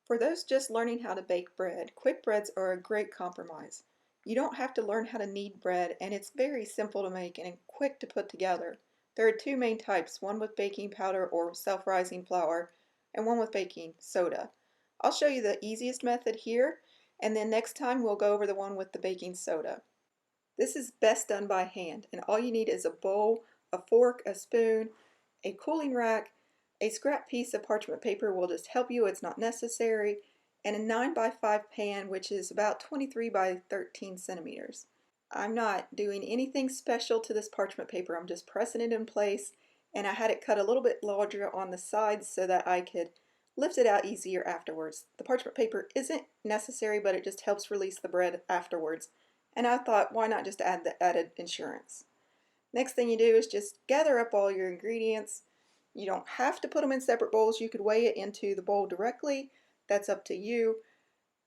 For those just learning how to bake bread, quick breads are a great compromise. You don't have to learn how to knead bread, and it's very simple to make and quick to put together. There are two main types, one with baking powder or self-rising flour, and one with baking soda. I'll show you the easiest method here, and then next time we'll go over the one with the baking soda. This is best done by hand, and all you need is a bowl, a fork, a spoon, a cooling rack, a scrap piece of parchment paper will just help you, it's not necessary, and a 9 by 5 pan, which is about 23 by 13 centimeters. I'm not doing anything special to this parchment paper, I'm just pressing it in place, and I had it cut a little bit larger on the sides so that I could lift it out easier afterwards. The parchment paper isn't necessary, but it just helps release the bread afterwards. And I thought, why not just add the added insurance? Next thing you do is just gather up all your ingredients. You don't have to put them in separate bowls. You could weigh it into the bowl directly. That's up to you.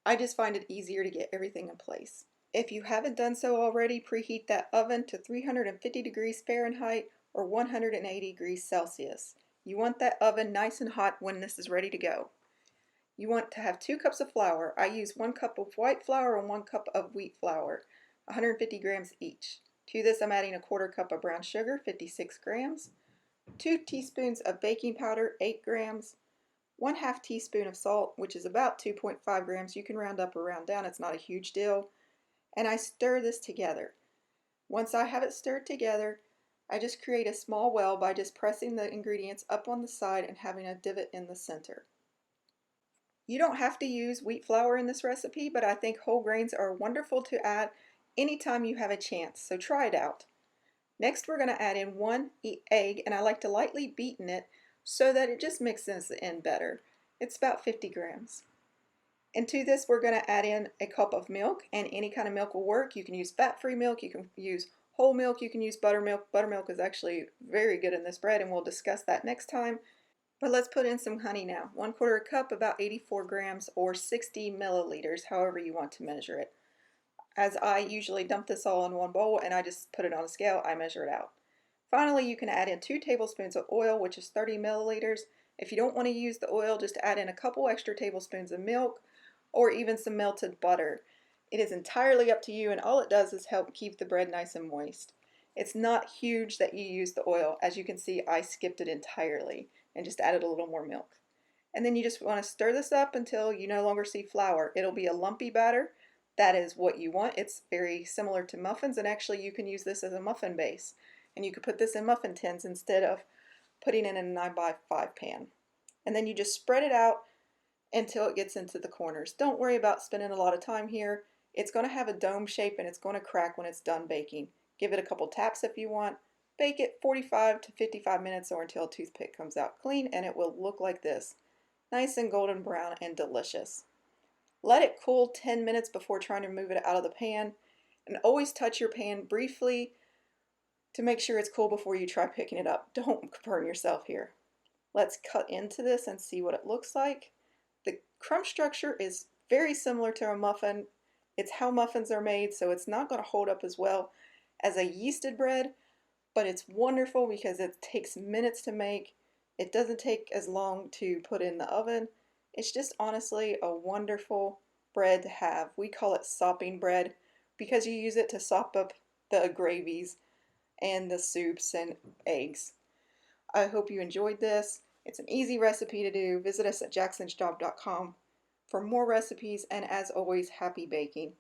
I just find it easier to get everything in place. If you haven't done so already, preheat that oven to 350 degrees Fahrenheit or 180 degrees Celsius. You want that oven nice and hot when this is ready to go. You want to have 2 cups of flour. I use 1 cup of white flour and 1 cup of wheat flour, 150 grams each. To this I'm adding a 1/4 cup of brown sugar, 56 grams, 2 teaspoons of baking powder, 8 grams, 1/2 teaspoon of salt, which is about 2.5 grams. You can round up or round down, it's not a huge deal. And I stir this together. Once I have it stirred together, I just create a small well by just pressing the ingredients up on the side and having a divot in the center. You don't have to use wheat flour in this recipe, but I think whole grains are wonderful to add anytime you have a chance, so try it out. Next we're going to add in 1 egg, and I like to lightly beaten it so that it just mixes in better. It's about 50 grams. And to this we're going to add in a cup of milk, and any kind of milk will work. You can use fat-free milk, you can use whole milk, you can use buttermilk. Buttermilk is actually very good in this bread, and we'll discuss that next time. But let's put in some honey now. 1/4 cup, about 84 grams or 60 milliliters, however you want to measure it. As I usually dump this all in one bowl and I just put it on a scale, I measure it out. Finally, you can add in 2 tablespoons of oil, which is 30 milliliters. If you don't want to use the oil, just add in a couple extra tablespoons of milk or even some melted butter. It is entirely up to you, and all it does is help keep the bread nice and moist. It's not huge that you use the oil. As you can see, I skipped it entirely and just added a little more milk. And then you just want to stir this up until you no longer see flour. It'll be a lumpy batter. That is what you want. It's very similar to muffins, and actually you can use this as a muffin base. And you could put this in muffin tins instead of putting it in a 9 by 5 pan. And then you just spread it out until it gets into the corners. Don't worry about spending a lot of time here. It's going to have a dome shape and it's going to crack when it's done baking. Give it a couple taps if you want. Bake it 45 to 55 minutes or until a toothpick comes out clean, and it will look like this. Nice and golden brown and delicious. Let it cool 10 minutes before trying to move it out of the pan, and always touch your pan briefly to make sure it's cool before you try picking it up. Don't burn yourself here. Let's cut into this and see what it looks like. The crumb structure is very similar to a muffin. It's how muffins are made, so it's not going to hold up as well as a yeasted bread, but it's wonderful because it takes minutes to make. It doesn't take as long to put in the oven. It's just honestly a wonderful bread to have. We call it sopping bread because you use it to sop up the gravies and the soups and eggs. I hope you enjoyed this. It's an easy recipe to do. Visit us at jacksonsjob.com for more recipes, and as always, happy baking.